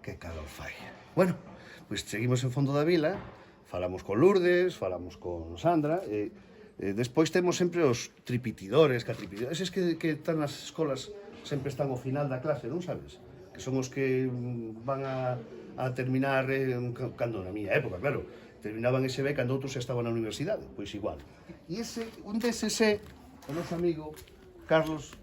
Que calor fai. Bueno, pois seguimos en fondo da vila, falamos con Lourdes, falamos con Sandra, despois temos sempre os tripitidores, catripitidores, eses que están nas escolas, sempre están ao final da clase, non sabes? Que son os que van a terminar, cando na miña época, claro, terminaban ese B cando outros estaban na universidade, pois igual. E ese, un deses é o noso amigo Carlos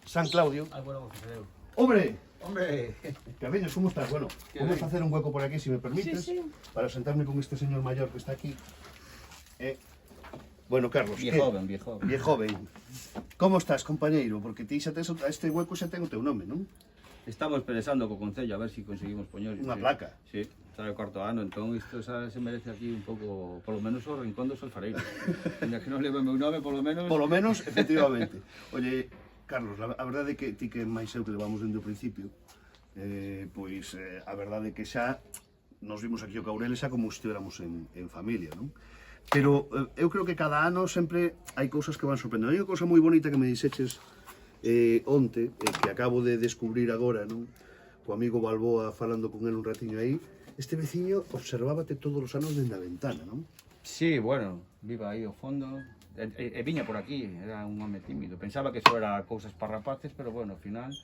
San Claudio. Bueno, José. ¡Hombre! Hombre, Cabellos, ¿cómo estás? Bueno, vamos a hacer un hueco por aquí, si me permites, Sí. para sentarme con este señor mayor que está aquí. Bueno, Carlos, viejoven. viejoven. Como estás, compañeiro? Porque ti xa tes, este hueco xa ten o teu nome, non? Estamos pensando co Concello a ver si conseguimos poñer Unha placa. Sí, está o cuarto ano, entón isto xa se merece aquí un pouco, polo menos o rincón dos alfareiros. Ainda que non leve o meu nome, polo menos... Polo menos, efectivamente. Oye, Carlos, a verdade é que ti que máis eu que levamos dende o principio, pois a verdade é que xa nos vimos aquí o Caurel xa como se estivéramos en familia, non? Pero eu creo que cada ano sempre hai cousas que van sorprendendo. Hai unha cousa moi bonita que me dixeches onte, que acabo de descubrir agora, non? Co amigo Balboa falando con el un ratiño aí, este veciño observábate todos os anos dende a ventana, non? Sí, bueno, viva aí ao fondo. E viña por aquí, era un home tímido. Pensaba que eso era cousas para rapaces, pero bueno, ao final,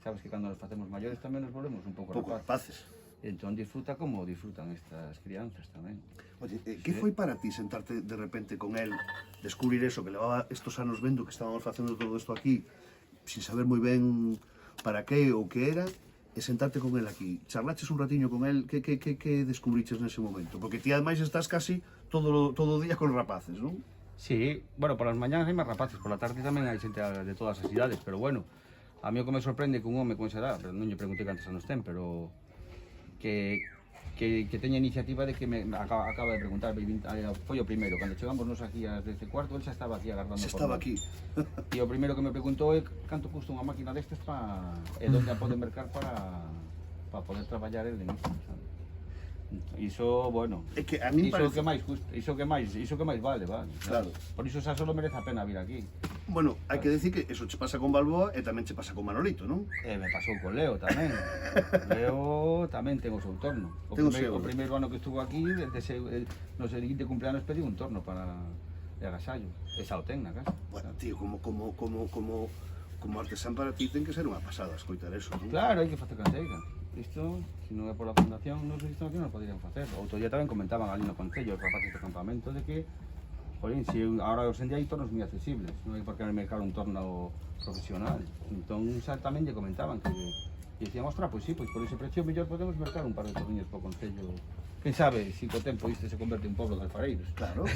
sabes que cando nos facemos maiores tamén nos volvemos un pouco Rapaces. rapaces. Entón disfruta como disfrutan estas crianzas tamén. Oye, que foi para ti sentarte de repente con él, descubrir eso, que levaba estos anos vendo que estábamos facendo todo isto aquí, sin saber moi ben para que ou que era, e sentarte con él aquí? Charlaches un ratiño con él, que descubriches nese momento? Porque ti ademais estás casi todo o día con rapaces, non? Sí, bueno, polas mañáns hai máis rapaces, pola tarde tamén hai xente de todas as idades, pero bueno, a mí o que me sorprende que un home con esa edad, pero non lle preguntei cantos anos ten, pero que teña iniciativa de que me acaba de preguntar, foi o primeiro, cando chegamos nos aquí ás 10:15, el xa estaba aquí agardando Se por estaba nós. aquí. E o primeiro que me preguntou é canto custa unha máquina destes e onde a pode mercar para poder traballar el en isto, sabe? Iso, bueno, É que a mí iso parece... que máis custa, iso que máis vale, Claro. Por iso xa solo merece a pena vir aquí. Bueno, hai que decir que eso che pasa con Balboa e tamén che pasa con Manolito, non? E me pasou con Leo tamén. Leo tamén ten o seu torno. O primeiro ano que estuvo aquí, no seguinte cumpleanos pediu un torno de agasallo. Esa o ten na casa. Bueno, tío, como artesán para ti ten que ser unha pasada escoitar eso, non? Claro, hai que facer canteira. Isto, se non é pola fundación, non sei isto aquí non o poderían facer. Outro día tamén comentaban ali no Concello, os rapaces do campamento, de que jolín, si ahora hoxe en día hai tornos moi accesibles, non hai por que mercar un torno profesional. Entón, xa tamén lle comentaban que dicían, ostra, pois sí, pois por ese precio mellor podemos mercar un par de torniños po Concello. Quen sabe, si co tempo isto se converte en un pobo de alfareiros. Claro.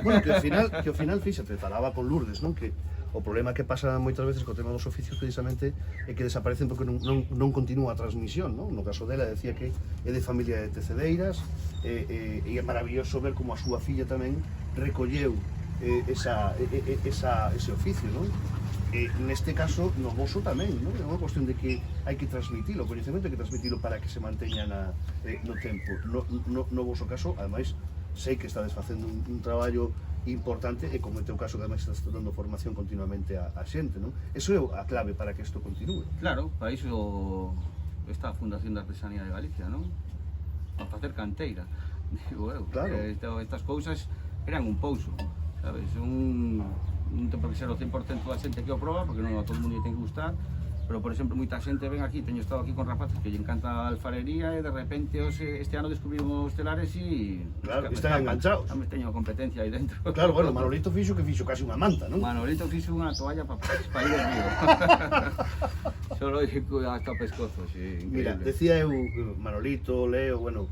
Bueno, que ao final, fíxate, falaba con Lourdes, non? Que o problema que pasa moitas veces co tema dos oficios precisamente é que desaparecen porque non continúa a transmisión, non? No caso dela decía que é de familia de tecedeiras e é maravilloso ver como a súa filla tamén recolleu ese oficio, non? Neste caso, no voso tamén, non? É unha cuestión de que hai que transmitilo, o coñecemento hai que transmitilo para que se manteña no tempo. No voso caso, ademais, sei que estades facendo un traballo importante e como é o teu caso que ademais estás dando formación continuamente a xente, non? Eso é a clave para que isto continúe. Claro, para iso está a Fundación de Artesanía de Galicia, non? Para facer canteira, digo eu. Claro. Estas cousas eran un pouso, sabes? Non ten por que ser o 100% da xente que o proba, porque non a todo mundo lle ten que gustar, pero, por exemplo, moita xente ven aquí, teño estado aquí con rapaces que lle encanta a alfarería e de repente este ano descubrimos telares e... Claro, están enganchados. Tamén teño competencia aí dentro. Claro, bueno, Manolito fixo casi unha manta, non? Manolito fixo unha toalla para ir del río. Solo hasta o pescozo, sí, increíble. Mira, decía eu, Manolito, Leo, bueno,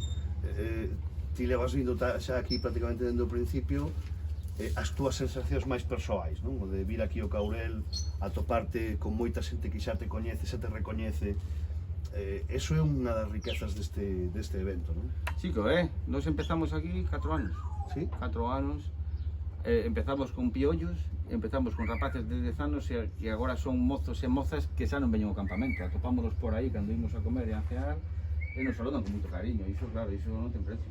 ti levas vindo xa aquí prácticamente dende o principio, as túas sensacións máis persoais, non? O de vir aquí ao Caurel, a toparte con moita xente que xa te coñece, xa te recoñece, eso é unha das riquezas deste evento, non? Sí, que nos empezamos aquí 4 anos, Sí? 4 anos, empezamos con piollos, empezamos con rapaces de 10 anos e agora son mozos e mozas que xa non veñen ao campamento, atopámonos por aí cando imos a comer e a cear, e nos saludan con moito cariño, iso claro, iso non ten precio,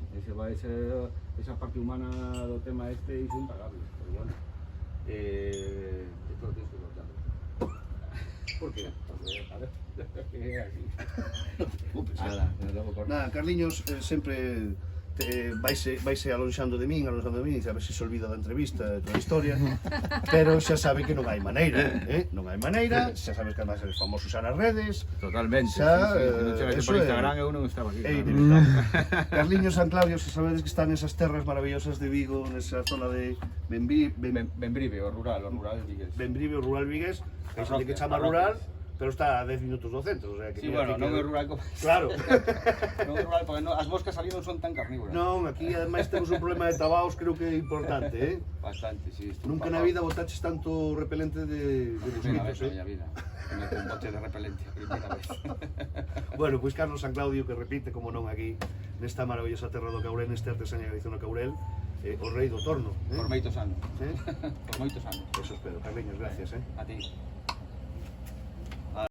esa parte humana do tema iso é impagable, pero bueno, esto lo tienes que cortar. ¿Por qué? Porque, a ver, é así. Nada, desde logo, Corte. Nada, Carliños sempre vaise alonxando de min, a ver se se olvida da entrevista e toda a historia, pero xa sabe que non hai maneira, non hai maneira, xa sabes que además eres famoso xa nas redes, Totalmente. Xa, sí, sí. Non chegase eso por é- Instagram eu non estaba aquí. é claro. inevitable. Carliños San Claudio, se sabedes que está nesas terras maravillosas de Vigo, nesa zona de Benbrive, o rural vigués. Benbrive, o rural vigués, que hai xente que chama Parroquias. rural, pero está a 10 minutos do centro, o sea que Sí, mira bueno, aquí non que- é rural como... Claro. Non é rural, porque as moscas ali non son tan carnívoras. Non, aquí ademais temos un problema de tabaos, creo que é importante, Bastante, sí. estou Nunca na empapado. vida botaches tanto repelente de Primeira vez mosquitos, na miña vida. Me meto un bote de repelente, a primeira vez. Bueno, pois Carlos San Claudio que repite, como non, aquí nesta maravillosa terra do Caurel, neste artesanía que no Caurel, o rei do torno. Por moitos anos. Eh? Por moitos anos. Eso espero, Carliños, gracias. A ti.